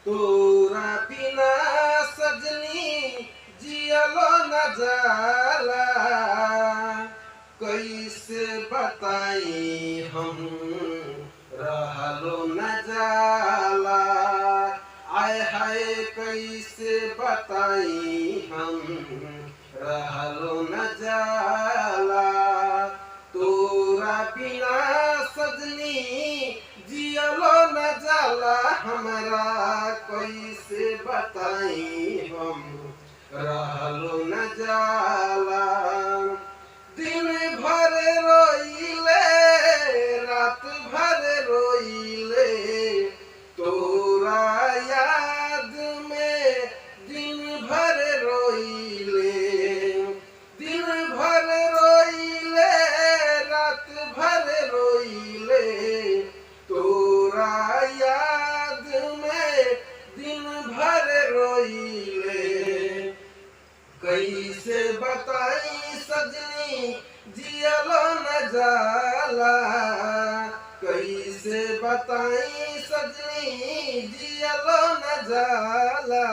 तोरा बिना सजनी जियलो न जाला। कैसे बताई हम रहलो न जाला। आय हाय कैसे बताई हम रहलो न जाला। तोरा बिना सजनी जियलो न जाला हमरा। कैसे बताई हम रहलो न जाला। दिन भर रोइले रात भर रोइले तोरा याद में। दिन भर रोइले दिन भर रोइले रात भर रोइले तोरा याद में। दिन भर रोइले कैसे बताई सजनी जियलो न जाला। कैसे बताई सजनी जियलो न जाला।